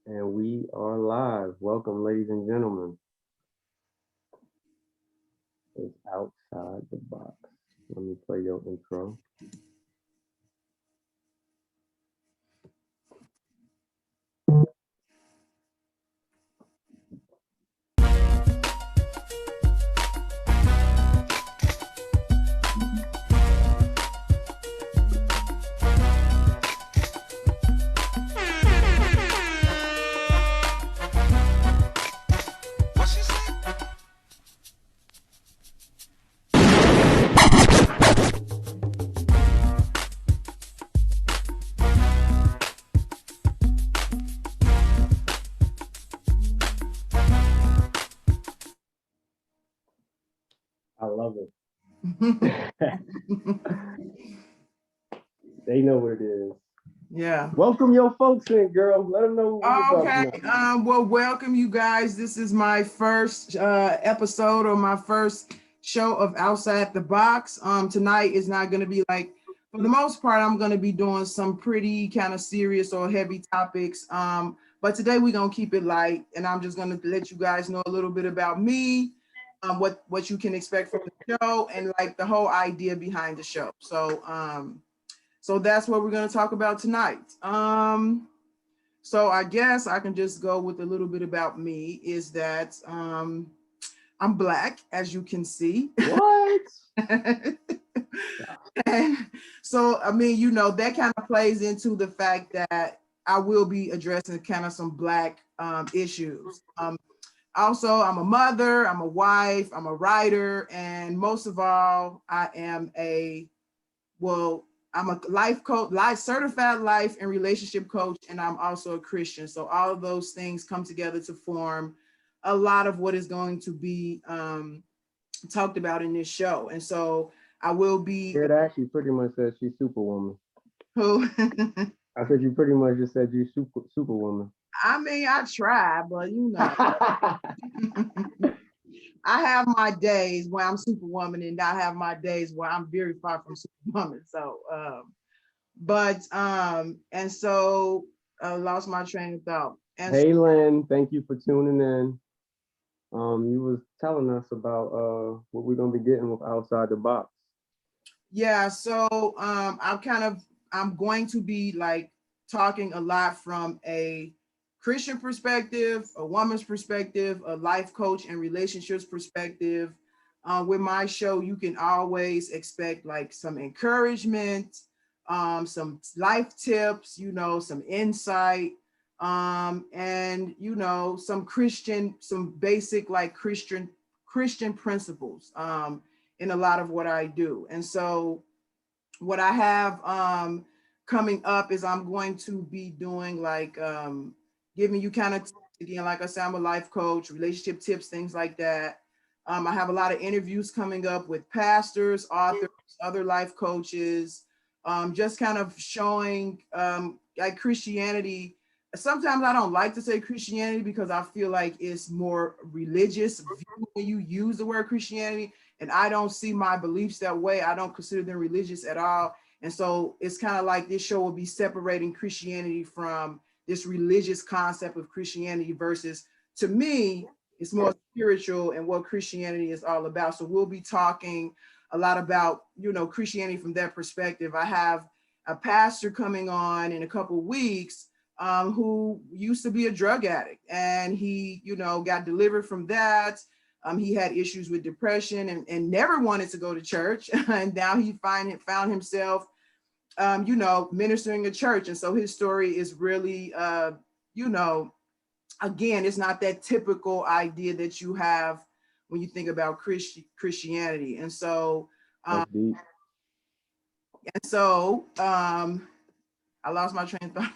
And we are live. Welcome, ladies and gentlemen. It's outside the box. Let me play your intro. I love it. They know what it is. Yeah. Welcome your folks in, girl. Let them know what we're Okay. talking about. Well, welcome you guys. This is my first episode or my first show of Outside the Box. Tonight is not going to be like, for the most part, I'm going to be doing some pretty kind of serious or heavy topics. But today we're going to keep it light, and I'm just going to let you guys know a little bit about me, what you can expect from the show, and like the whole idea behind the show. So that's what we're going to talk about tonight. So I guess I can just go with a little bit about me is that I'm Black, as you can see. What? And so, I mean, that kind of plays into the fact that I will be addressing kind of some Black issues. Also, I'm a mother, I'm a wife, I'm a writer, and most of all, I'm a life coach, certified life and relationship coach, and I'm also a Christian. So all of those things come together to form a lot of what is going to be talked about in this show. And so I will be. It actually pretty much says she's Superwoman. Who? I said you pretty much just said you Superwoman. I mean, I try, but I have my days where I'm Superwoman, and I have my days where I'm very far from Superwoman. So, and so I lost my train of thought. And Hey, Lynn, thank you for tuning in. You was telling us about what we're gonna be getting with Outside the Box. Yeah, so I'm going to be like talking a lot from a Christian perspective, a woman's perspective, a life coach and relationships perspective. With my show, you can always expect like some encouragement, some life tips, some insight, and some basic like Christian principles. In a lot of what I do. And so what I have coming up is I'm going to be doing like giving you kind of, again, like I said, I'm a life coach, relationship tips, things like that. I have a lot of interviews coming up with pastors, authors, other life coaches, just kind of showing like Christianity. Sometimes I don't like to say Christianity because I feel like it's more religious when you use the word Christianity, and I don't see my beliefs that way. I don't consider them religious at all. And so it's kind of like this show will be separating Christianity from this religious concept of Christianity versus, to me, it's more spiritual and what Christianity is all about. So we'll be talking a lot about, Christianity from that perspective. I have a pastor coming on in a couple of weeks who used to be a drug addict, and he, got delivered from that. He had issues with depression and never wanted to go to church. And now he found himself, ministering at church. And so his story is really, again, it's not that typical idea that you have when you think about Christianity. And so, I lost my train of thought.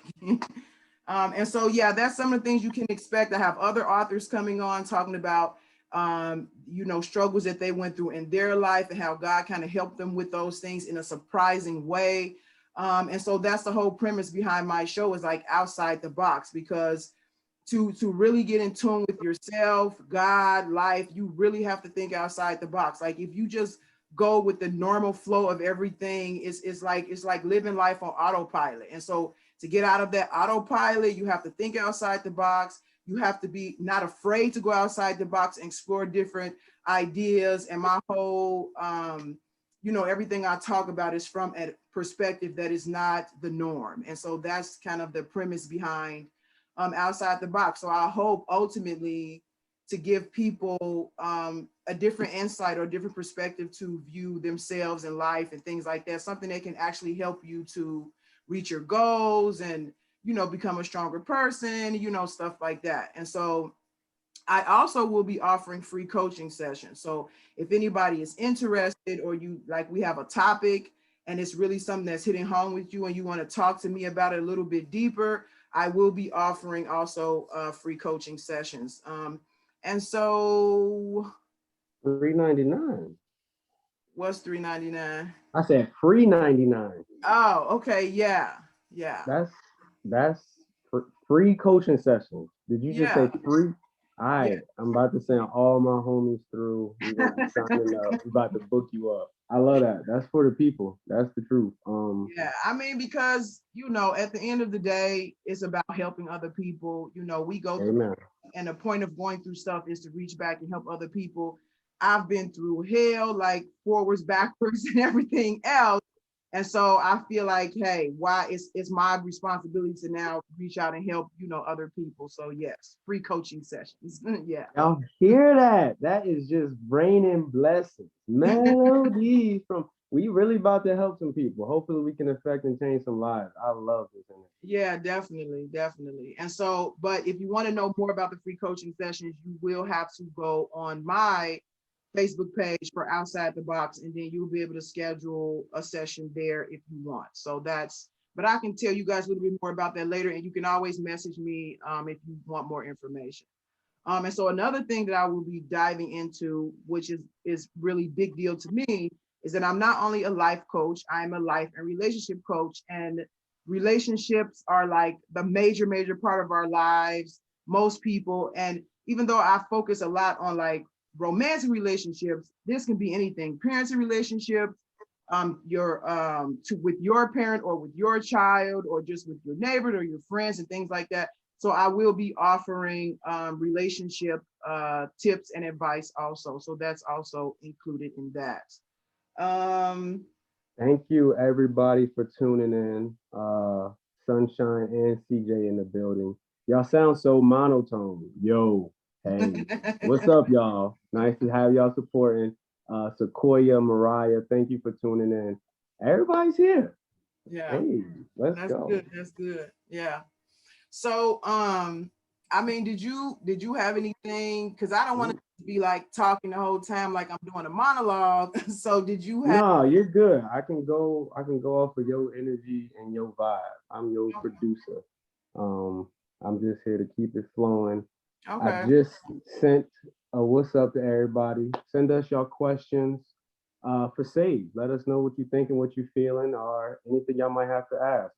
And so, yeah, that's some of the things you can expect. I have other authors coming on talking about, struggles that they went through in their life and how God kind of helped them with those things in a surprising way. And so that's the whole premise behind my show, is like outside the box, because to really get in tune with yourself, God, life, you really have to think outside the box. Like if you just go with the normal flow of everything, it's like living life on autopilot. And so to get out of that autopilot, you have to think outside the box. You have to be not afraid to go outside the box and explore different ideas. And my whole, everything I talk about is from a perspective that is not the norm. And so that's kind of the premise behind Outside the Box. So I hope ultimately to give people a different insight or a different perspective to view themselves in life and things like that, something that can actually help you to reach your goals and, become a stronger person, stuff like that. And so I also will be offering free coaching sessions. So if anybody is interested, or we have a topic and it's really something that's hitting home with you and you want to talk to me about it a little bit deeper, I will be offering also free coaching sessions. And so $3.99. what's $3.99? I said free 99. Oh, okay. Yeah. That's free coaching sessions. Did you just say free? All right, Yeah. I'm about to send all my homies through. We're gonna be signing up. We're about to book you up. I love that. That's for the people. That's the truth. Yeah, I mean, because at the end of the day, it's about helping other people. We go through, Amen. and the point of going through stuff is to reach back and help other people. I've been through hell, like forwards, backwards, and everything else. And so I feel like, hey, why it's my responsibility to now reach out and help, other people. So yes, free coaching sessions. Yeah. Y'all hear that? That is just raining blessings. Melodies from we really about to help some people. Hopefully we can affect and change some lives. I love this. Yeah, definitely, definitely. And so, but if you want to know more about the free coaching sessions, you will have to go on my Facebook page for Outside the Box, and then you'll be able to schedule a session there if you want. So but I can tell you guys a little bit more about that later, and you can always message me if you want more information. And so another thing that I will be diving into, which is really big deal to me, is that I'm not only a life coach, I'm a life and relationship coach, and relationships are like the major part of our lives, most people. And even though I focus a lot on like romantic relationships, this can be anything, parenting relationships, with your parent or with your child, or just with your neighbor or your friends and things like that. So I will be offering relationship tips and advice also. So that's also included in that. Thank you everybody for tuning in. Sunshine and CJ in the building. Y'all sound so monotone. Yo, hey, what's up, y'all? Nice to have y'all supporting. Sequoia, Mariah, thank you for tuning in. Everybody's here. Yeah. Hey, let's go. Good. That's good. Yeah. So, I mean, did you have anything? Because I don't want to be like talking the whole time like I'm doing a monologue. So did you have? No, you're good. I can go off of your energy and your vibe. I'm your producer. I'm just here to keep it flowing. Okay. I just sent a what's up to everybody. Send us your questions for Sage. Let us know what you think and what you feeling, or anything y'all might have to ask.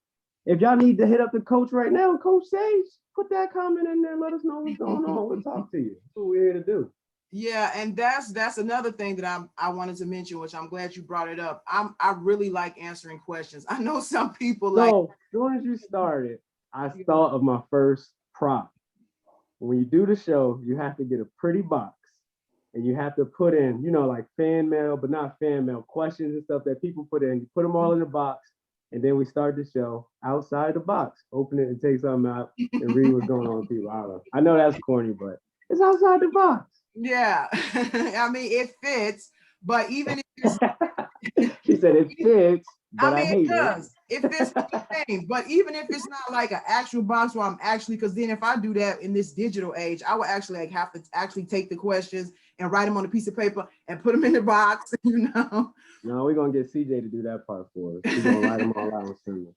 If y'all need to hit up the coach right now, Coach Sage, put that comment in there. Let us know what's going on. We'll talk to you. That's what we're here to do. Yeah, and that's another thing that I wanted to mention, which I'm glad you brought it up. I really like answering questions. I know some people like. So as soon as you started, I thought of my first prop. When you do the show, you have to get a pretty box, and you have to put in, like fan mail, but not fan mail, questions and stuff that people put in. You put them all in the box, and then we start the show outside the box. Open it and take something out and read what's going on with people. I know that's corny, but it's outside the box. Yeah, I mean it fits, but even if it's, she said it fits, but I hate it does. It fits the same, but even if it's not like an actual box where I'm actually, because then if I do that in this digital age, I would actually like have to actually take the questions and write them on a piece of paper and put them in the box, No, we're gonna get CJ to do that part for us. We're gonna write them all out and send them.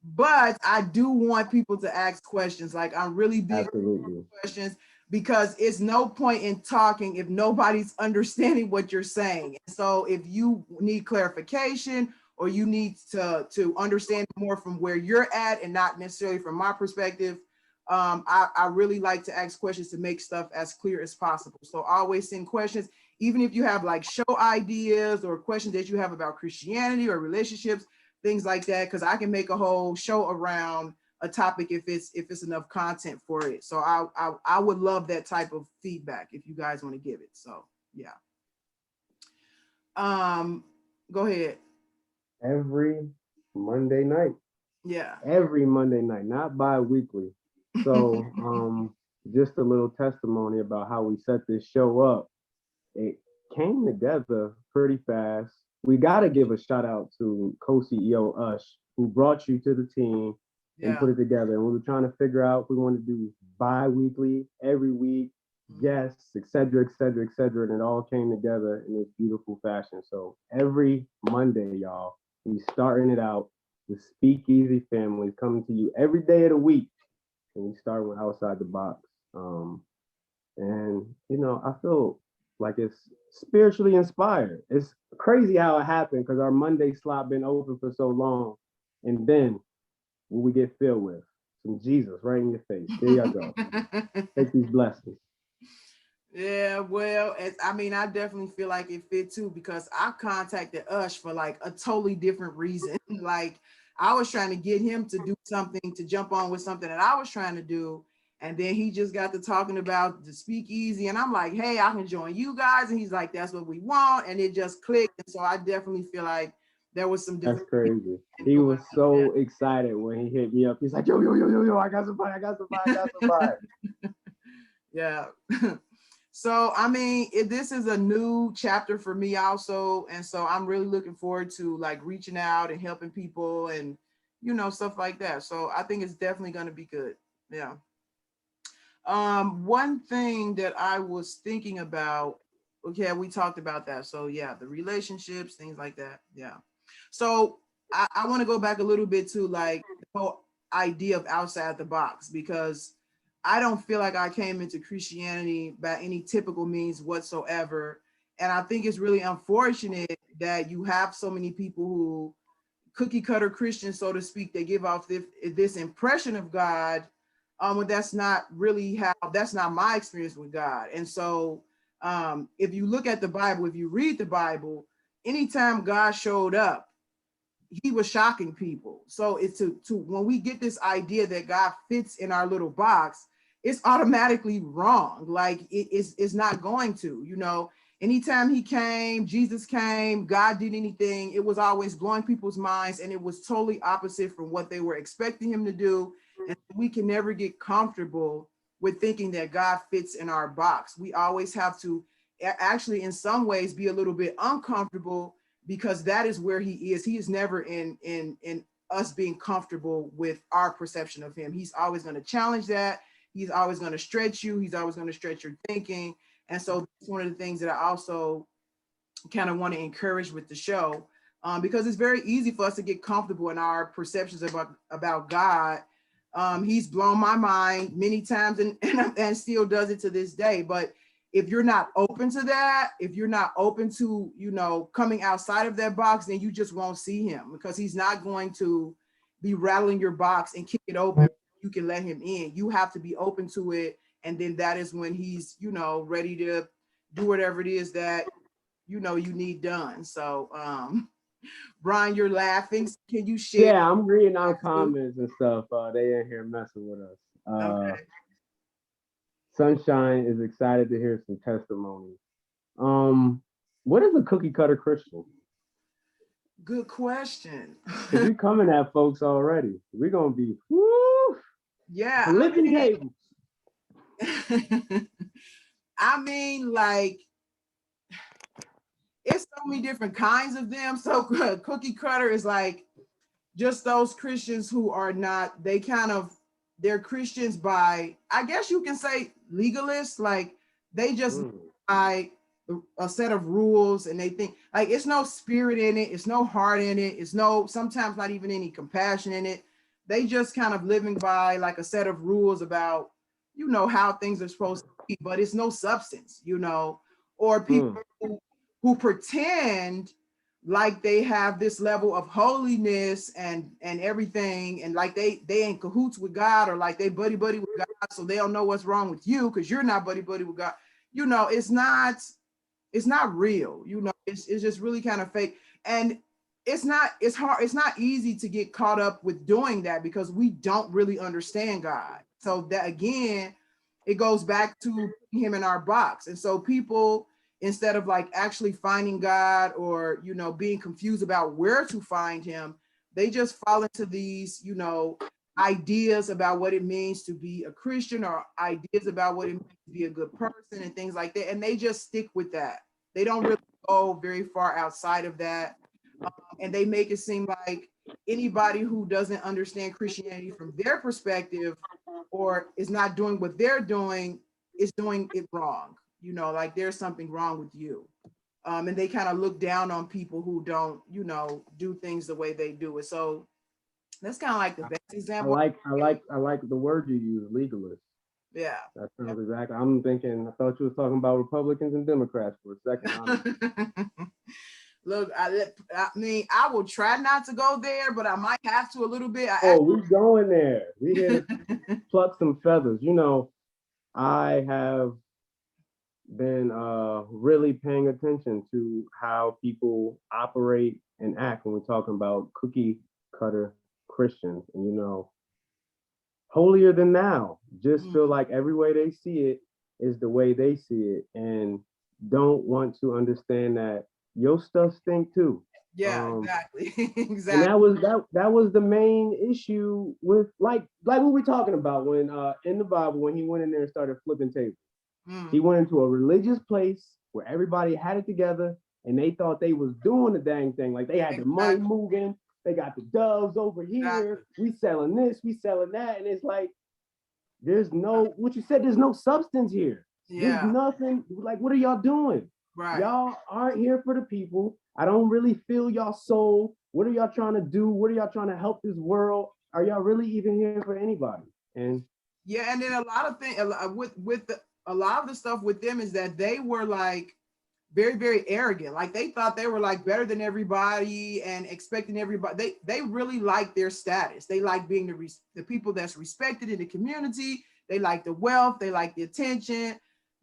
But I do want people to ask questions. Like I'm really big on questions, because it's no point in talking if nobody's understanding what you're saying. So if you need clarification, or you need to understand more from where you're at and not necessarily from my perspective, I really like to ask questions to make stuff as clear as possible. So always send questions, even if you have like show ideas or questions that you have about Christianity or relationships. things like that, because I can make a whole show around a topic if it's enough content for it. So I would love that type of feedback if you guys want to give it. So yeah. Go ahead. Every Monday night. Yeah. Every Monday night, not bi-weekly. So just a little testimony about how we set this show up. It came together pretty fast. We got to give a shout out to co-CEO Ush, who brought you to the team and Yeah. put it together. And we were trying to figure out if we want to do bi-weekly, every week, guests, et cetera, et cetera, et cetera. And it all came together in this beautiful fashion. So every Monday, y'all, we starting it out. The Speakeasy family is coming to you every day of the week. And we start with Outside the Box. And, you know, I feel like it's spiritually inspired. It's crazy how it happened because our Monday slot been open for so long. And then what we get filled with? Some Jesus right in your face. Here you go. Take these blessings. Yeah, well, I mean, I definitely feel like it fit too, because I contacted Ush for like a totally different reason. Like I was trying to get him to do something, to jump on with something that I was trying to do. And then he just got to talking about the Speakeasy. And I'm like, hey, I can join you guys. And he's like, that's what we want. And it just clicked. And so I definitely feel like there was some That's crazy. He was so excited when he hit me up. He's like, yo, I got somebody, I got somebody. Yeah. So, I mean, this is a new chapter for me also. And so I'm really looking forward to like reaching out and helping people and, you know, stuff like that. So I think it's definitely going to be good. Yeah. One thing that I was thinking about, okay, we talked about that. So yeah, the relationships, things like that. Yeah. So I want to go back a little bit to like the whole idea of outside the box, because I don't feel like I came into Christianity by any typical means whatsoever. And I think it's really unfortunate that you have so many people who cookie cutter Christians, so to speak, they give off this impression of God, when that's not really that's not my experience with God. And so if you look at the Bible, if you read the Bible, anytime God showed up, he was shocking people. So it's to when we get this idea that God fits in our little box, it's automatically wrong. Like it's not going to, you know. Anytime he came, Jesus came, God did anything, it was always blowing people's minds, and it was totally opposite from what they were expecting him to do. And we can never get comfortable with thinking that God fits in our box. We always have to actually, in some ways, be a little bit uncomfortable, because that is where he is. He is never in us being comfortable with our perception of him. He's always going to challenge that. He's always going to stretch you. He's always going to stretch your thinking. And so that's one of the things that I also kind of want to encourage with the show, because it's very easy for us to get comfortable in our perceptions about God. He's blown my mind many times and still does it to this day. But if you're not open to that, if you're not open to, you know, coming outside of that box, then you just won't see him, because he's not going to be rattling your box and kick it open. You can let him in. You have to be open to it. And then that is when he's, you know, ready to do whatever it is that, you know, you need done. So, Brian, you're laughing. Can you share? Yeah, I'm reading our comments and stuff. They in here messing with us. Okay. Sunshine is excited to hear some testimonies. What is a cookie cutter Christian? Good question. Because we coming at folks already. We're gonna be Yeah, flipping tables. I mean, like, it's so many different kinds of them. So cookie cutter is like just those Christians who are not, they're Christians by, I guess you can say legalists, like they just by a set of rules, and they think like it's no spirit in it, it's no heart in it, it's no, sometimes not even any compassion in it. They just kind of living by like a set of rules about, you know, how things are supposed to be, but it's no substance, you know. Or people who pretend like they have this level of holiness and everything, and like they in cahoots with God, or like they buddy with God, so they don't know what's wrong with you because you're not buddy with God. You know, it's not real. You know, it's just really kind of fake. And it's hard, it's not easy to get caught up with doing that because we don't really understand God. So that again, it goes back to him in our box. And so people, instead of like actually finding God or, you know, being confused about where to find him, they just fall into these, you know, ideas about what it means to be a Christian or ideas about what it means to be a good person and things like that. And they just stick with that. They don't really go very far outside of that. And they make it seem like anybody who doesn't understand Christianity from their perspective or is not doing what they're doing is doing it wrong. You know, like there's something wrong with you. And they kind of look down on people who don't, you know, do things the way they do it. So that's kind of like the best example. I like the word you use, legalist. Yeah. That sounds exactly. I'm thinking. I thought you were talking about Republicans and Democrats for a second. Look, I mean, I will try not to go there, but I might have to a little bit. We going there. We here to pluck some feathers. You know, I have been really paying attention to how people operate and act when we're talking about cookie cutter Christians. And you know, holier than thou, just feel like every way they see it is the way they see it, and don't want to understand that your stuff stink too. Yeah, exactly. Exactly. And that was the main issue with like what we're talking about when in the Bible when he went in there and started flipping tables. He went into a religious place where everybody had it together and they thought they was doing the dang thing. Like they had the money moving, they got the doves over here, we selling this, we selling that. And it's like, there's no, what you said, there's no substance here. There's nothing, like, what are y'all doing? Right. Y'all aren't here for the people. I don't really feel y'all soul. What are y'all trying to do? What are y'all trying to help this world? Are y'all really even here for anybody? And yeah, and then a lot of things a lot of the stuff with them is that they were like very, very arrogant. Like they thought they were like better than everybody and expecting everybody. They really like their status. They like being the people that's respected in the community. They like the wealth. They like the attention.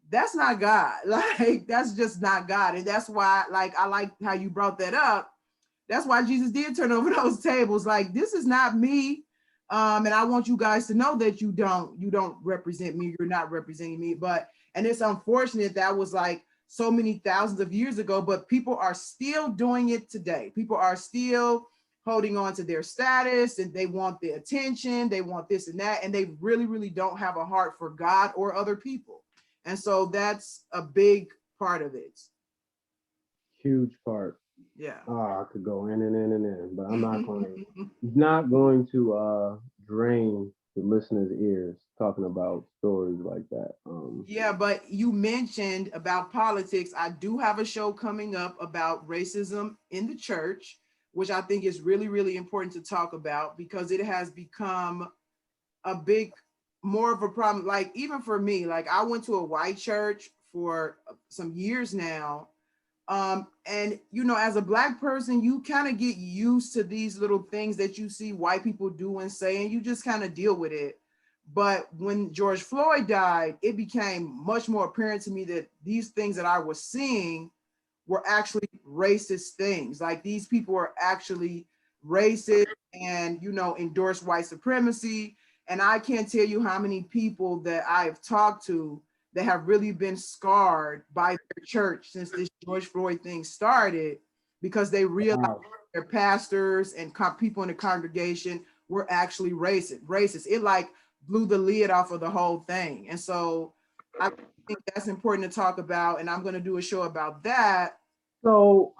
That's not God. Like that's just not God. And that's why, like, I like how you brought that up. That's why Jesus did turn over those tables. Like, this is not me. And I want you guys to know that you don't represent me. You're not representing me. And it's unfortunate that was like so many thousands of years ago, but people are still doing it today. People are still holding on to their status and they want the attention. They want this and that. And they really, really don't have a heart for God or other people. And so that's a big part of it. Huge part. Yeah. I could go in and in and in, but I'm not going to drain the listeners' ears talking about stories like that. Yeah, but you mentioned about politics. I do have a show coming up about racism in the church, which I think is really, really important to talk about because it has become more of a problem. Like even for me, like I went to a white church for some years now. And you know, as a Black person, you kind of get used to these little things that you see white people do and say, and you just kind of deal with it. But when George Floyd died, it became much more apparent to me that these things that I was seeing were actually racist things. Like these people are actually racist and, you know, endorse white supremacy. And I can't tell you how many people that I've talked to that have really been scarred by their church since this George Floyd thing started, because they realized their pastors and people in the congregation were actually racist. It like blew the lid off of the whole thing. And so I think that's important to talk about. And I'm going to do a show about that. So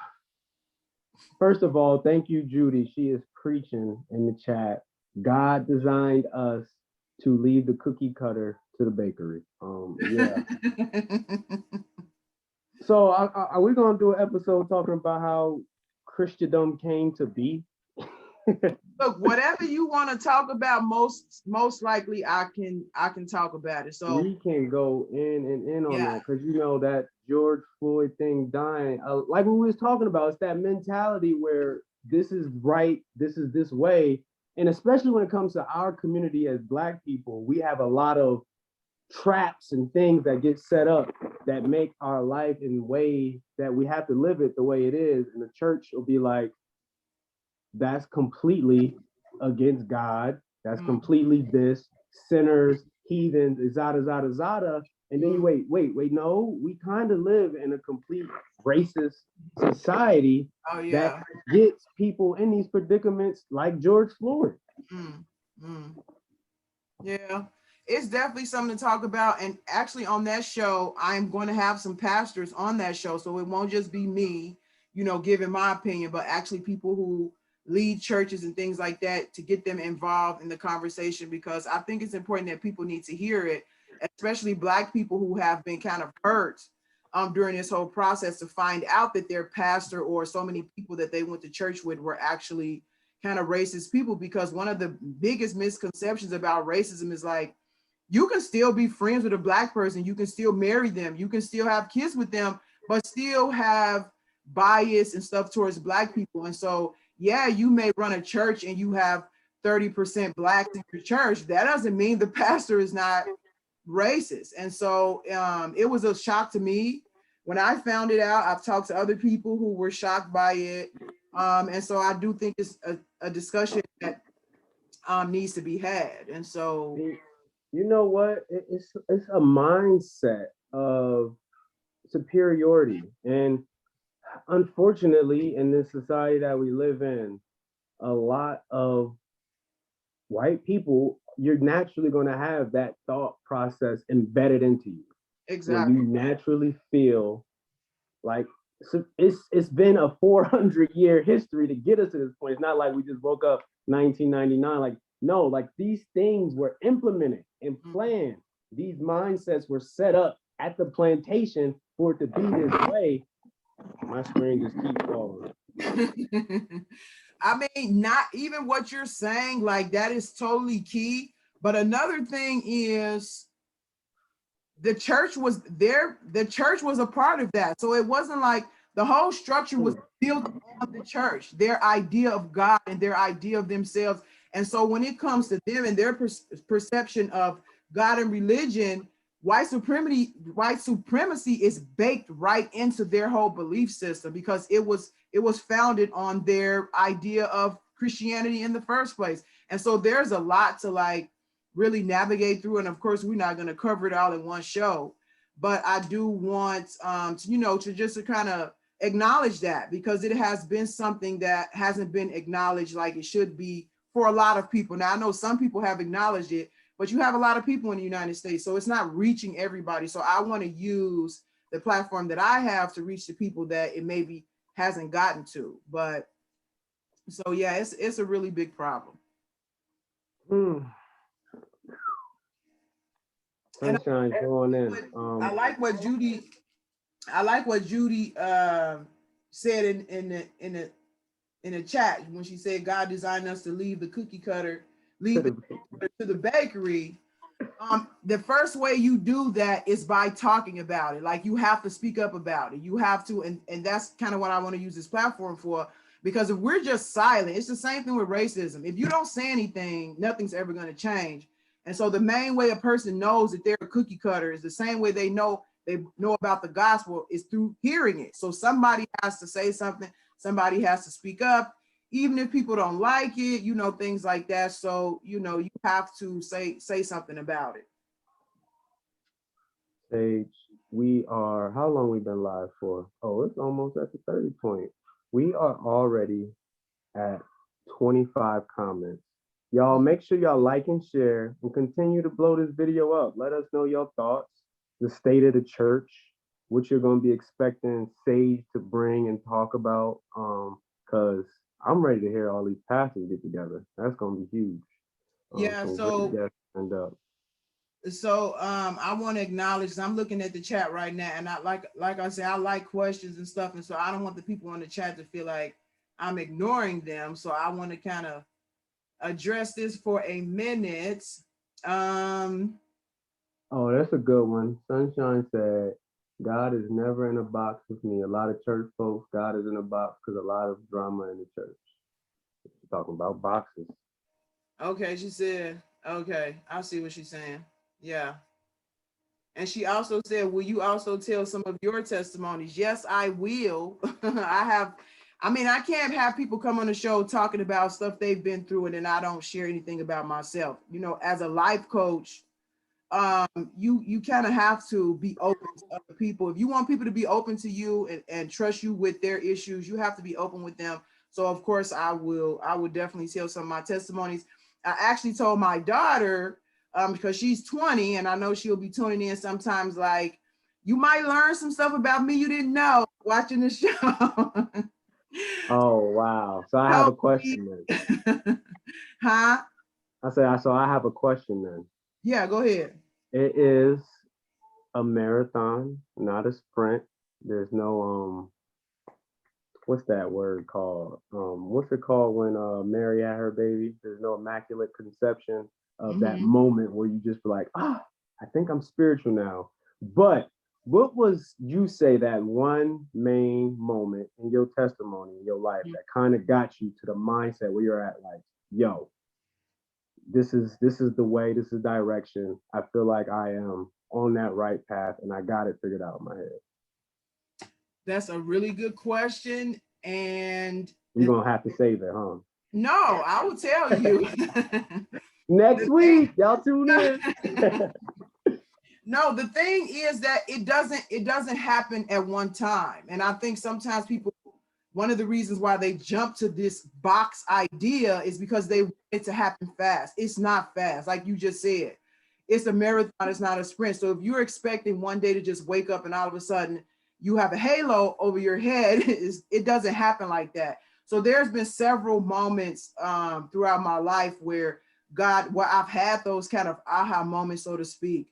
first of all, thank you, Judy. She is preaching in the chat. God designed us to leave the cookie cutter to the bakery. Yeah. So are we gonna do an episode talking about how Christendom came to be? Look, whatever you want to talk about, most likely I can talk about it. So we can go in and in on that because you know that George Floyd thing dying, like we was talking about, it's that mentality where this is right, this is this way, and especially when it comes to our community as Black people, we have a lot of traps and things that get set up that make our life in a way that we have to live it the way it is, and the church will be like, that's completely against God. That's Mm. completely this, sinners, heathens, zada, zada, zada. And then you wait, no, we kind of live in a complete racist society Oh that yeah. gets people in these predicaments like George Floyd. Mm. Mm. Yeah, it's definitely something to talk about. And actually, on that show, I'm going to have some pastors on that show. So it won't just be me, giving my opinion, but actually people who lead churches and things like that, to get them involved in the conversation, because I think it's important that people need to hear it, especially Black people who have been kind of hurt during this whole process, to find out that their pastor or so many people that they went to church with were actually kind of racist people. Because one of the biggest misconceptions about racism is like, you can still be friends with a Black person, you can still marry them, you can still have kids with them, but still have bias and stuff towards Black people. And so, yeah, you may run a church and you have 30% Blacks in your church. That doesn't mean the pastor is not racist. And so it was a shock to me when I found it out. I've talked to other people who were shocked by it. And so I do think it's a discussion that needs to be had. And so, You know what? It's a mindset of superiority. And unfortunately, in this society that we live in, a lot of white people, you're naturally going to have that thought process embedded into you. When exactly. you naturally feel like, so it's been a 400-year history to get us to this point. It's not like we just woke up 1999. Like, no, like these things were implemented and planned. These mindsets were set up at the plantation for it to be this way. My screen just keeps falling. I mean, not even what you're saying, like that is totally key. But another thing is, the church was there, the church was a part of that. So it wasn't like the whole structure was built on the church, their idea of God and their idea of themselves. And so when it comes to them and their perception of God and religion, white supremacy is baked right into their whole belief system, because it was founded on their idea of Christianity in the first place. And so there's a lot to like really navigate through. And of course, we're not going to cover it all in one show, but I do want to just to kind of acknowledge that, because it has been something that hasn't been acknowledged like it should be for a lot of people. Now, I know some people have acknowledged it, but you have a lot of people in the United States, so it's not reaching everybody. So I want to use the platform that I have to reach the people that it maybe hasn't gotten to. But so yeah, it's a really big problem. Sunshine's going in. I like what Judy said in the chat when she said God designed us to leave the cookie cutter, leave it to the bakery. The first way you do that is by talking about it. Like, you have to speak up about it. You have to, and that's kind of what I want to use this platform for. Because if we're just silent, it's the same thing with racism. If you don't say anything, nothing's ever going to change. And so the main way a person knows that they're a cookie cutter is the same way they know about the gospel, is through hearing it. So somebody has to say something, somebody has to speak up, even if people don't like it, things like that. So, you have to say something about it. Sage, how long we been live for? Oh, it's almost at the 30 point. We are already at 25 comments. Y'all make sure y'all like and share and continue to blow this video up. Let us know your thoughts, the state of the church, what you're going to be expecting Sage to bring and talk about. Because I'm ready to hear all these pastors get together. That's going to be huge. Yeah, so I want to acknowledge, I'm looking at the chat right now, and I like I said, I like questions and stuff, and so I don't want the people on the chat to feel like I'm ignoring them. So I want to kind of address this for a minute. Oh, that's a good one. Sunshine said, God is never in a box with me. A lot of church folks, God is in a box because a lot of drama in the church. She's talking about boxes. Okay, she said, okay, I see what she's saying. Yeah. And she also said, will you also tell some of your testimonies? Yes, I will. I mean, I can't have people come on the show talking about stuff they've been through and then I don't share anything about myself. You know, as a life coach, you kind of have to be open to other people. If you want people to be open to you and trust you with their issues, you have to be open with them. So of course I will definitely tell some of my testimonies. I actually told my daughter, because she's 20 and I know she'll be tuning in sometimes, like, you might learn some stuff about me you didn't know watching the show. Oh, wow. So I have a Help me. question then. Huh? So I have a question then. Yeah, go ahead. It is a marathon, not a sprint. There's no what's that word called? What's it called when Mary had her baby? There's no immaculate conception of that moment where you just be like, I think I'm spiritual now. But what was you say that one main moment in your testimony in your life that kind of got you to the mindset where you're at, like, yo, this is the way, this is direction. I feel like I am on that right path and I got it figured out in my head. That's a really good question. And You're gonna have to save it, huh? no, I will tell you. Next week, y'all tune in. No, the thing is that it doesn't happen at one time. And I think sometimes people, one of the reasons why they jump to this box idea is because they want it to happen fast. It's not fast, like you just said. It's a marathon, it's not a sprint. So if you're expecting one day to just wake up and all of a sudden you have a halo over your head, it doesn't happen like that. So there's been several moments throughout my life where I've had those kind of aha moments, so to speak,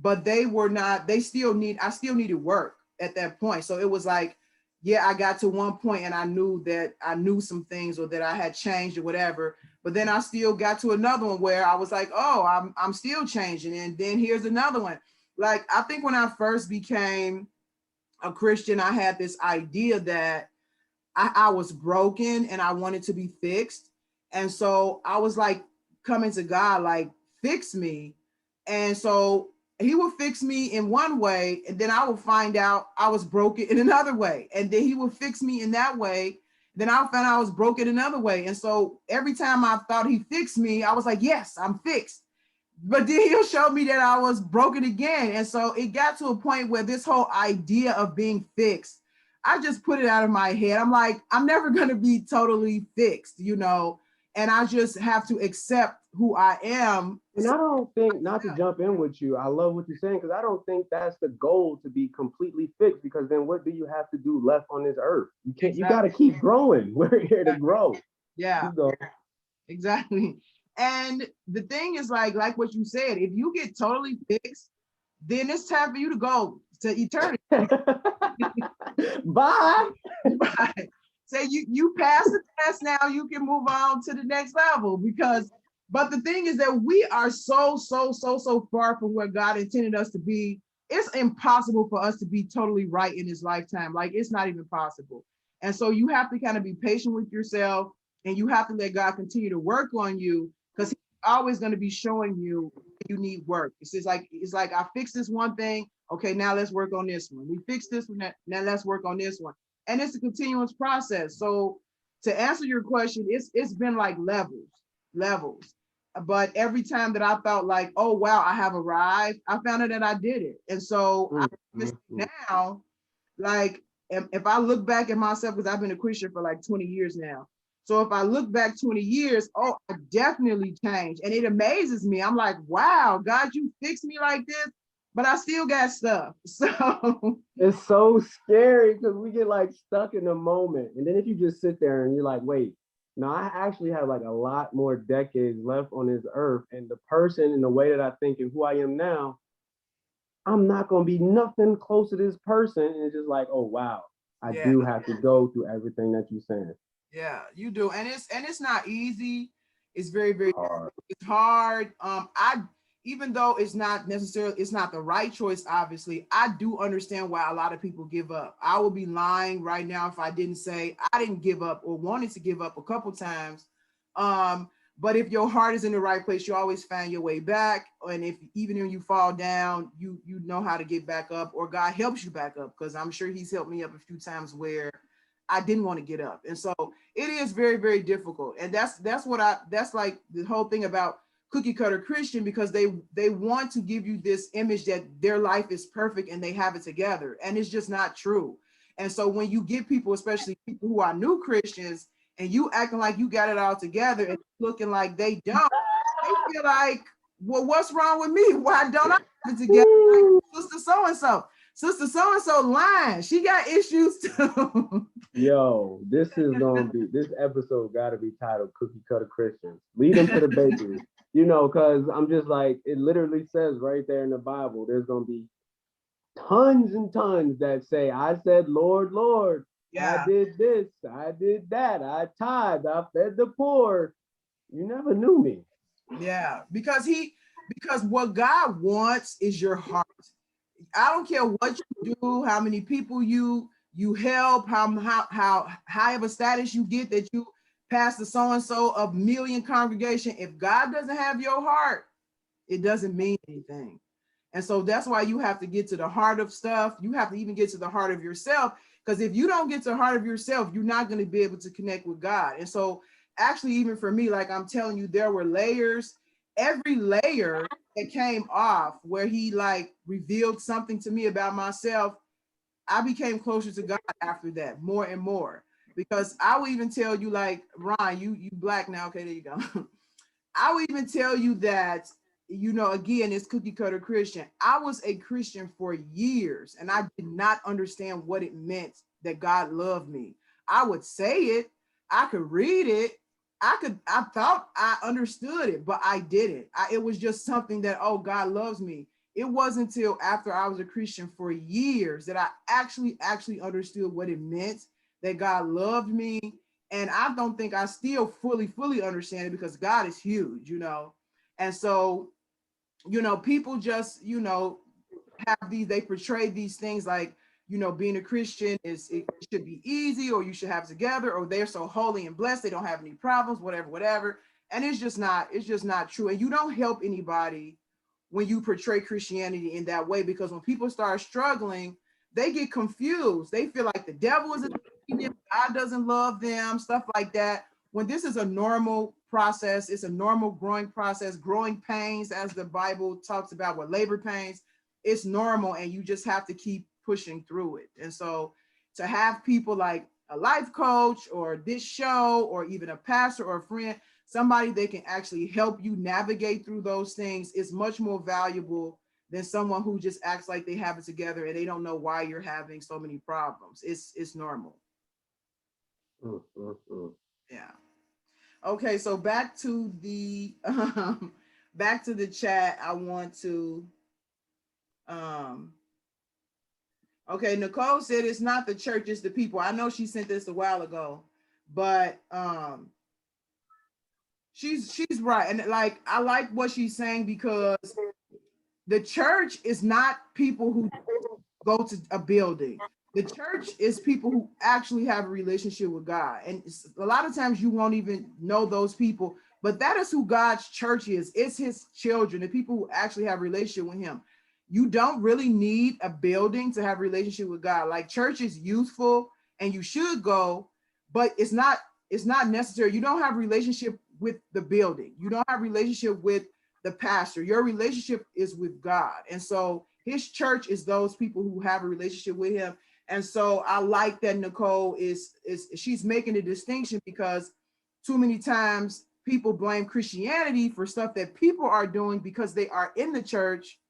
but I still needed work at that point. So it was like, yeah, I got to one point and I knew some things or that I had changed or whatever. But then I still got to another one where I was like, oh, I'm still changing. And then here's another one. Like, I think when I first became a Christian, I had this idea that I was broken and I wanted to be fixed. And so I was like coming to God, like, fix me. And so he would fix me in one way, and then I would find out I was broken in another way. And then he would fix me in that way. Then I found out I was broken another way. And so every time I thought he fixed me, I was like, yes, I'm fixed. But then he'll show me that I was broken again. And so it got to a point where this whole idea of being fixed, I just put it out of my head. I'm like, I'm never going to be totally fixed, and I just have to accept who I am. And I don't think, not to jump in with you, I love what you're saying, because I don't think that's the goal, to be completely fixed, because then what do you have to do left on this earth? You can't, you got to keep growing. We're here to grow. Yeah, exactly. And the thing is, like what you said, if you get totally fixed, then it's time for you to go to eternity. Bye. Right. Say you pass the test now, you can move on to the next level. But the thing is that we are so far from where God intended us to be. It's impossible for us to be totally right in this lifetime. Like, it's not even possible. And so you have to kind of be patient with yourself, and you have to let God continue to work on you, because he's always going to be showing you you need work. It's like I fixed this one thing. Okay, now let's work on this one. We fixed this one. Now let's work on this one. And it's a continuous process. So to answer your question, it's been like levels. But every time that I felt like, oh wow, I have arrived, I found out that I did it. And so now, like, if I look back at myself, because I've been a Christian for like 20 years now. So if I look back 20 years, oh, I definitely changed. And it amazes me. I'm like, wow, God, you fixed me like this, but I still got stuff. So it's so scary, because we get like stuck in the moment. And then if you just sit there and you're like, wait, no, I actually have like a lot more decades left on this earth. And the person and the way that I think and who I am now, I'm not going to be nothing close to this person. And it's just like, oh, wow, I do have to go through everything that you're saying. Yeah, you do. And it's not easy. It's very hard. It's hard. Even though it's not the right choice, obviously, I do understand why a lot of people give up. I would be lying right now if I didn't say I didn't give up or wanted to give up a couple times. But if your heart is in the right place, you always find your way back. And if even when you fall down, you know how to get back up, or God helps you back up, because I'm sure he's helped me up a few times where I didn't want to get up. And so it is very, very difficult. And that's like the whole thing about cookie cutter Christian, because they want to give you this image that their life is perfect and they have it together. And it's just not true. And so when you get people, especially people who are new Christians, and you acting like you got it all together and looking like they don't, they feel like, well, what's wrong with me? Why don't I have it together like sister so-and-so? Sister so-and-so lying. She got issues too. Yo, this episode gotta be titled Cookie Cutter Christians. Lead them to the bakery. You know, because I'm just like, it literally says right there in the Bible, there's gonna be tons and tons that say, I said, Lord, Lord, Yeah. I did this, I did that, I tithed, I fed the poor. You never knew me. Yeah, because what God wants is your heart. I don't care what you do, how many people you help, how high of a status you get, that you pastor so-and-so of million congregation. If God doesn't have your heart, it doesn't mean anything. And so that's why you have to get to the heart of stuff. You have to even get to the heart of yourself, because if you don't get to the heart of yourself, you're not going to be able to connect with God. And so actually, even for me, like I'm telling you, there were layers. Every layer that came off where he like revealed something to me about myself, I became closer to God after that, more and more. Because I will even tell you, like, Ron, you black now, okay, there you go. I would even tell you that, you know, again, it's cookie cutter Christian. I was a Christian for years and I did not understand what it meant that God loved me. I would say it, I could read it, I thought I understood it, but I didn't. It was just something that, oh, God loves me. It wasn't until after I was a Christian for years that I actually understood what it meant that God loved me. And I don't think I still fully understand it, because God is huge, you know. And so, you know, people just, you know, they portray these things like, you know, being a Christian it should be easy, or you should have it together, or they're so holy and blessed, they don't have any problems, whatever. And it's just not true. And you don't help anybody when you portray Christianity in that way, because when people start struggling, they get confused. They feel like the devil is attacking them, God doesn't love them, stuff like that. When this is a normal process, it's a normal growing process, growing pains, as the Bible talks about with labor pains, it's normal, and you just have to keep pushing through it. And so to have people like a life coach or this show, or even a pastor or a friend, somebody that can actually help you navigate through those things, is much more valuable than someone who just acts like they have it together and they don't know why you're having so many problems. It's normal. Yeah. Okay, so back to the back to the chat. I want to okay, Nicole said it's not the church, it's the people. I know she sent this a while ago, but she's right. And like, I like what she's saying, because the church is not people who go to a building. The church is people who actually have a relationship with God. And a lot of times you won't even know those people, but that is who God's church is. It's his children, the people who actually have a relationship with him. You don't really need a building to have a relationship with God. Like, church is useful and you should go, but it's not necessary. You don't have a relationship with the building. You don't have a relationship with the pastor. Your relationship is with God. And so his church is those people who have a relationship with him. And so I like that Nicole is she's making a distinction, because too many times people blame Christianity for stuff that people are doing because they are in the church,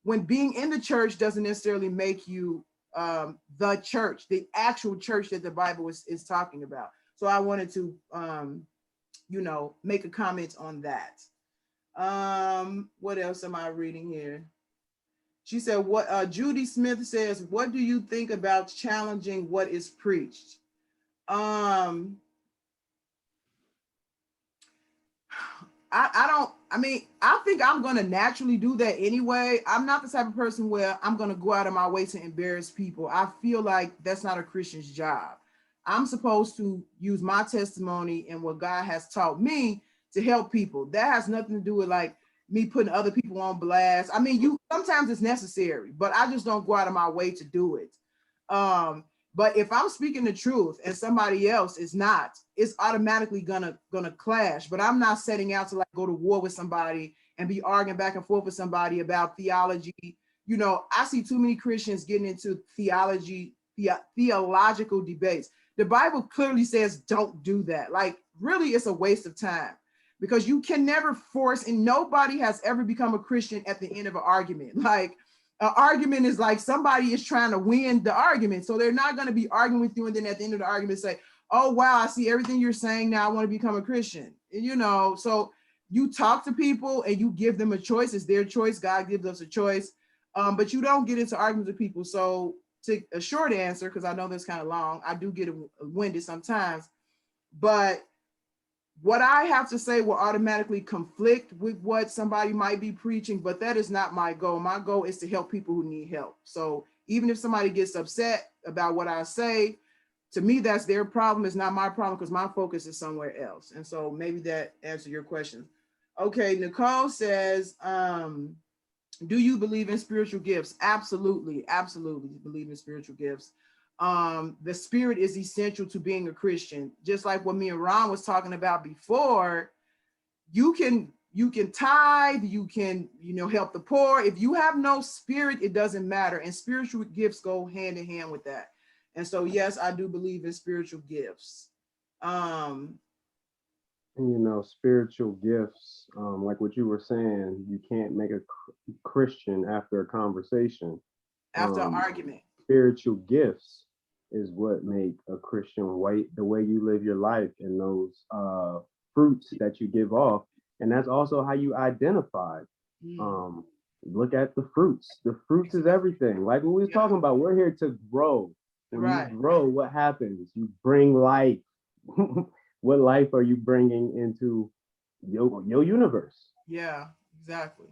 when being in the church doesn't necessarily make you the church, the actual church that the Bible is talking about. So I wanted to you know, make a comment on that. What else am I reading here? She said, what Judy Smith says, what do you think about challenging what is preached? I think I'm going to naturally do that anyway. I'm not the type of person where I'm going to go out of my way to embarrass people. I feel like that's not a Christian's job. I'm supposed to use my testimony and what God has taught me to help people. That has nothing to do with like me putting other people on blast. I mean, sometimes it's necessary, but I just don't go out of my way to do it. But if I'm speaking the truth and somebody else is not, it's automatically gonna clash. But I'm not setting out to like go to war with somebody and be arguing back and forth with somebody about theology. You know, I see too many Christians getting into theological debates. The Bible clearly says don't do that. Like, really, it's a waste of time because you can never force, and nobody has ever become a Christian at the end of an argument. Like, an argument is like somebody is trying to win the argument. So they're not going to be arguing with you and then at the end of the argument say, oh, wow, I see everything you're saying now. I want to become a Christian. And, you know, so you talk to people and you give them a choice. It's their choice. God gives us a choice. But you don't get into arguments with people. So to a short answer, because I know that's kind of long, I do get winded sometimes, but what I have to say will automatically conflict with what somebody might be preaching, but that is not my goal. My goal is to help people who need help. So even if somebody gets upset about what I say, to me, that's their problem. It's not my problem because my focus is somewhere else. And so maybe that answers your question. Okay, Nicole says, do you believe in spiritual gifts? Absolutely, absolutely believe in spiritual gifts. The spirit is essential to being a Christian. Just like what me and Ron was talking about before, you can tithe, you can, you know, help the poor. If you have no spirit, it doesn't matter. And spiritual gifts go hand in hand with that. And so, yes, I do believe in spiritual gifts. And you know, spiritual gifts, like what you were saying, you can't make a Christian after a conversation. After an argument. Spiritual gifts is what make a Christian white, the way you live your life and those fruits that you give off. And that's also how you identify. Look at the fruits. The fruits is everything. Like what we was talking about, we're here to grow. When you grow, what happens? You bring life. What life are you bringing into your universe? Yeah, exactly.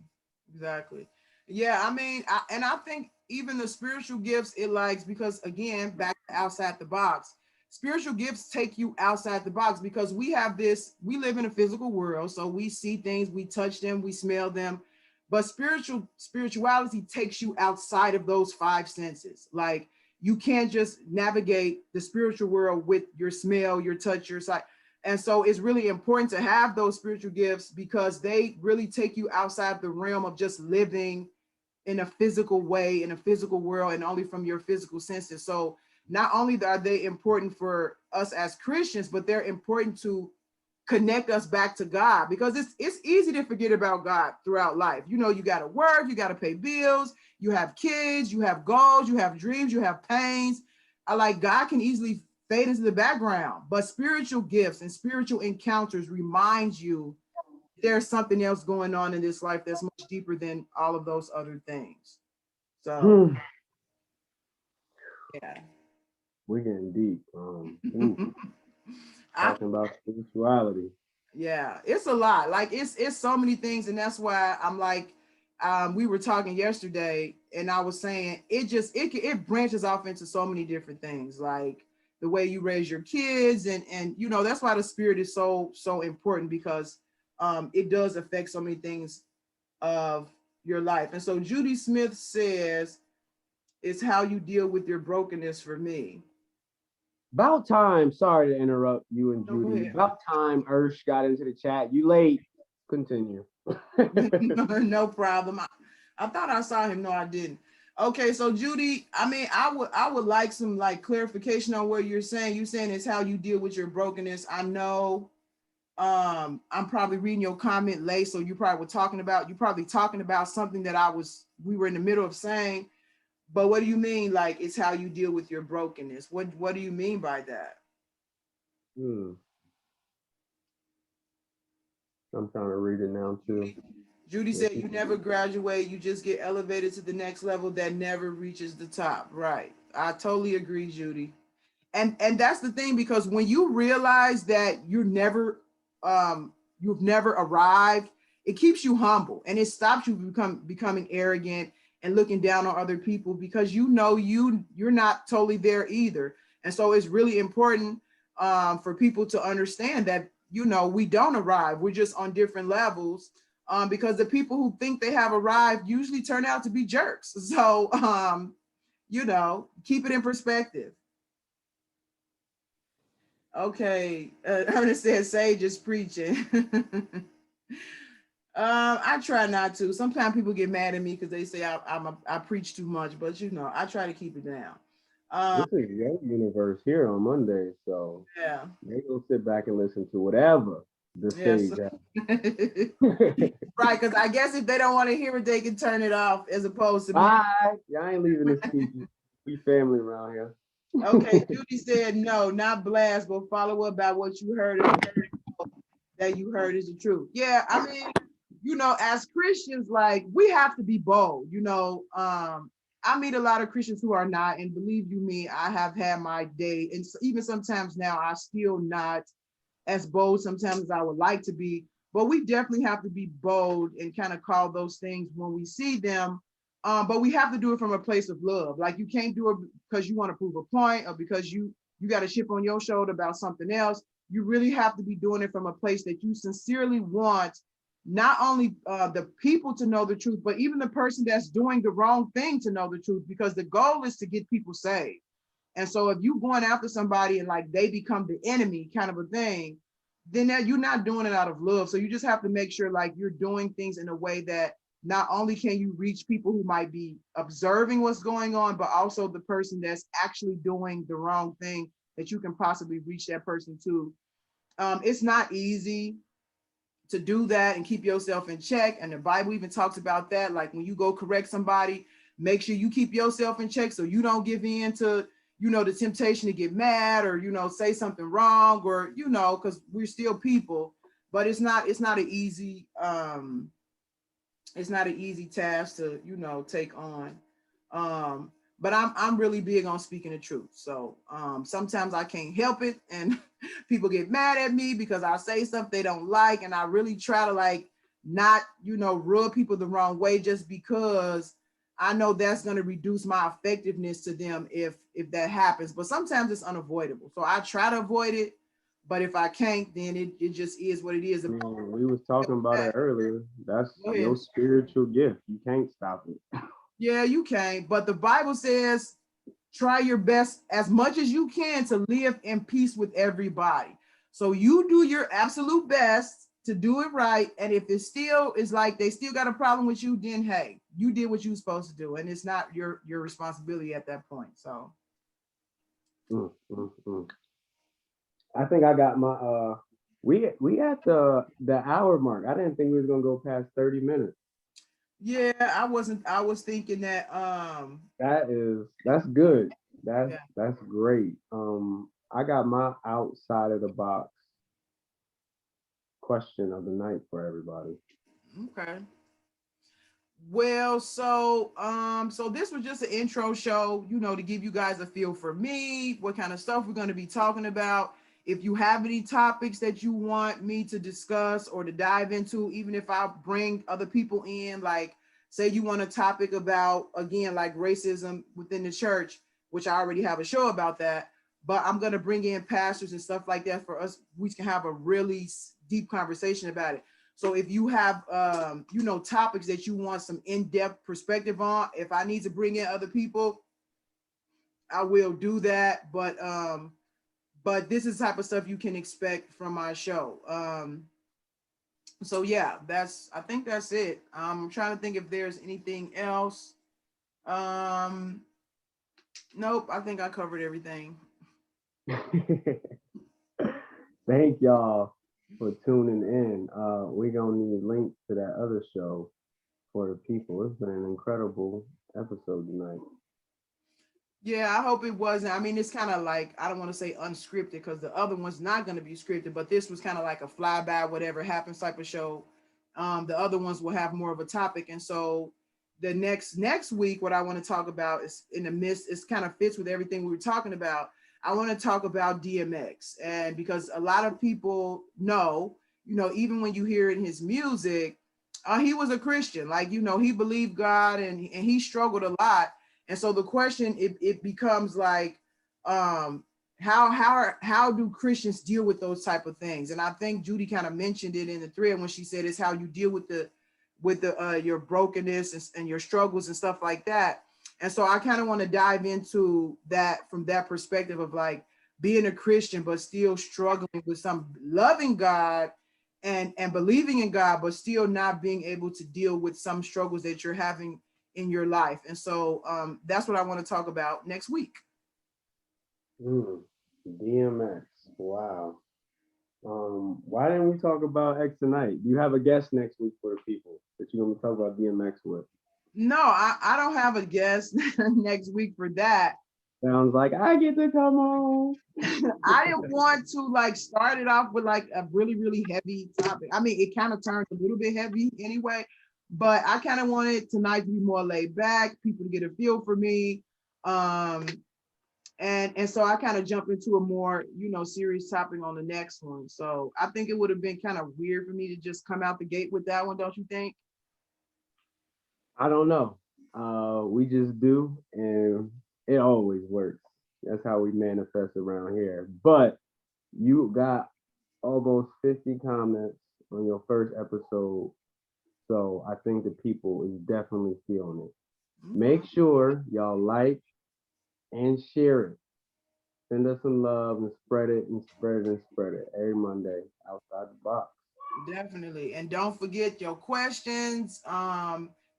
Yeah, I mean, I think even the spiritual gifts, it likes, because again, back to outside the box, spiritual gifts take you outside the box because we live in a physical world, so we see things, we touch them, we smell them, but spirituality takes you outside of those five senses. Like, you can't just navigate the spiritual world with your smell, your touch, your sight. And so it's really important to have those spiritual gifts because they really take you outside the realm of just living in a physical way, in a physical world, and only from your physical senses. So not only are they important for us as Christians, but they're important to connect us back to God, because it's easy to forget about God throughout life. You know, you got to work, you got to pay bills, you have kids, you have goals, you have dreams, you have pains. Like, God can easily fade into the background, but spiritual gifts and spiritual encounters remind you there's something else going on in this life that's much deeper than all of those other things. So yeah, We're getting deep. Talking about spirituality. Yeah, it's a lot. Like, it's so many things, and that's why I'm like, we were talking yesterday, and I was saying it branches off into so many different things, like the way you raise your kids, and you know, that's why the spirit is so important, because it does affect so many things of your life. And so Judy Smith says, it's how you deal with your brokenness for me. About time. Sorry to interrupt you and Judy. About time Ursh got into the chat. You late. Continue. No problem. I thought I saw him. No, I didn't. Okay, so Judy, I mean, I would like some like clarification on what you're saying. You're saying it's how you deal with your brokenness. I know I'm probably reading your comment late, so you probably talking about something that we were in the middle of saying. But what do you mean, like, it's how you deal with your brokenness? What do you mean by that? I'm trying to read it now too. Judy said, you never graduate, you just get elevated to the next level that never reaches the top. Right. I totally agree, Judy. And that's the thing, because when you realize that you've never arrived, it keeps you humble, and it stops you becoming arrogant and looking down on other people, because you know you're not totally there either. And so it's really important for people to understand that, you know, we don't arrive, we're just on different levels, because the people who think they have arrived usually turn out to be jerks. So you know, keep it in perspective. Okay, Ernest said Sage is preaching. I try not to. Sometimes people get mad at me because they say I preach too much, but you know, I try to keep it down. This is your universe here on Monday, so Yeah, they gonna sit back and listen to whatever the yes. sage has. Right, because I guess if they don't want to hear it, they can turn it off as opposed to me. Bye. Y'all ain't leaving this speaking. We family around here. Okay, Judy said no, not blast, but follow up about what you heard that you heard is the truth. Yeah, I mean, you know, as Christians, like we have to be bold. You know, I meet a lot of Christians who are not, and believe you me, I have had my day, and even sometimes now I still not as bold sometimes as I would like to be. But we definitely have to be bold and kind of call those things when we see them. But we have to do it from a place of love. Like you can't do it because you want to prove a point or because you got a chip on your shoulder about something else. You really have to be doing it from a place that you sincerely want not only the people to know the truth, but even the person that's doing the wrong thing to know the truth, because the goal is to get people saved. And so if you going after somebody and like they become the enemy kind of a thing, then that you're not doing it out of love. So you just have to make sure like you're doing things in a way that not only can you reach people who might be observing what's going on, but also the person that's actually doing the wrong thing, that you can possibly reach that person too. It's not easy to do that and keep yourself in check. And the Bible even talks about that. Like when you go correct somebody, make sure you keep yourself in check so you don't give in to, you know, the temptation to get mad or, you know, say something wrong or, you know, because we're still people. But it's not an easy task to, you know, take on. But I'm really big on speaking the truth. So sometimes I can't help it and people get mad at me because I say stuff they don't like, and I really try to like not, you know, rub people the wrong way just because I know that's going to reduce my effectiveness to them if that happens. But sometimes it's unavoidable. So I try to avoid it. But if I can't, then it just is what it is. Man, we was talking about it earlier. That's Go your ahead. spiritual gift. You can't stop it. Yeah, you can. But the Bible says, try your best as much as you can to live in peace with everybody. So you do your absolute best to do it right. And if it still is like they still got a problem with you, then hey, you did what you were supposed to do. And it's not your responsibility at that point. So Mm, mm, mm. I think I got my we at the hour mark. I didn't think we was gonna go past 30 minutes. yeah, I was thinking that That's good. yeah. That's great. I got my outside of the box question of the night for everybody. Okay. Well, so this was just an intro show, you know, to give you guys a feel for me, what kind of stuff we're going to be talking about. If you have any topics that you want me to discuss or to dive into, even if I bring other people in, like say you want a topic about, again, like racism within the church, which I already have a show about that, but I'm going to bring in pastors and stuff like that for us. We can have a really deep conversation about it. So if you have, you know, topics that you want some in-depth perspective on, if I need to bring in other people, I will do that. But this is the type of stuff you can expect from my show. So yeah, I think that's it. I'm trying to think if there's anything else. Um, nope, I think I covered everything. Thank y'all for tuning in. We're gonna need links to that other show for the people. It's been an incredible episode tonight. Yeah, I hope it wasn't. I mean, it's kind of like, I don't want to say unscripted because the other one's not going to be scripted, but this was kind of like a flyby, whatever happens type of show. The other ones will have more of a topic. And so the next week, what I want to talk about is in the midst, it kind of fits with everything we were talking about. I want to talk about DMX. And because a lot of people know, you know, even when you hear in his music, he was a Christian. Like, you know, he believed God and he struggled a lot. And so the question it becomes like, how do Christians deal with those type of things? And I think Judy kind of mentioned it in the thread when she said it's how you deal with the your brokenness and your struggles and stuff like that. And so I kind of want to dive into that from that perspective of like, being a Christian, but still struggling with some loving God and believing in God, but still not being able to deal with some struggles that you're having in your life. And so that's what I want to talk about next week. DMX. Wow. Why didn't we talk about X tonight? Do you have a guest next week for the people that you're going to talk about DMX with? No, I don't have a guest next week for that. Sounds like I get to come on. I didn't want to like start it off with like a really, really heavy topic. I mean, it kind of turned a little bit heavy anyway, but I kind of wanted tonight to be more laid back, people to get a feel for me. And so I kind of jumped into a more, serious topic on the next one. So I think it would have been kind of weird for me to just come out the gate with that one, don't you think? I don't know. We just do, and it always works. That's how we manifest around here. But you got almost 50 comments on your first episode. So I think the people is definitely feeling it. Make sure y'all like and share it. Send us some love and spread it and spread it and spread it every Monday outside the box. Definitely. And don't forget your questions,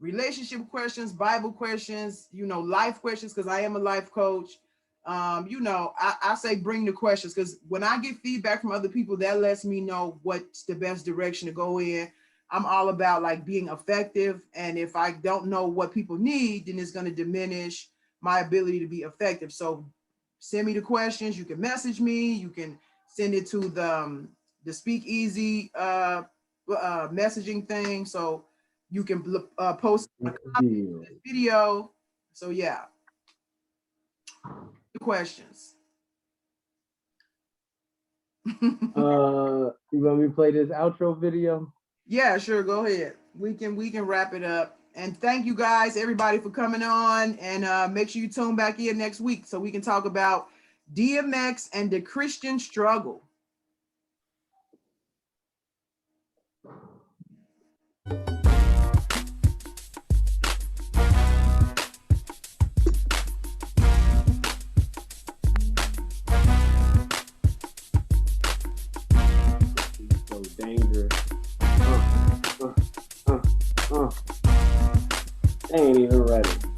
relationship questions, Bible questions, life questions, because I am a life coach. I say bring the questions, because when I get feedback from other people, that lets me know what's the best direction to go in. I'm all about like being effective. And if I don't know what people need, then it's going to diminish my ability to be effective. So send me the questions. You can message me. You can send it to the Daspeakeasy messaging thing. So you can post a copy of this video. So yeah, the questions. You want me to play this outro video? Yeah, sure. Go ahead. We can wrap it up. And thank you guys, everybody, for coming on. And make sure you tune back in next week so we can talk about DMX and the Christian struggle. So dangerous. They ain't even ready.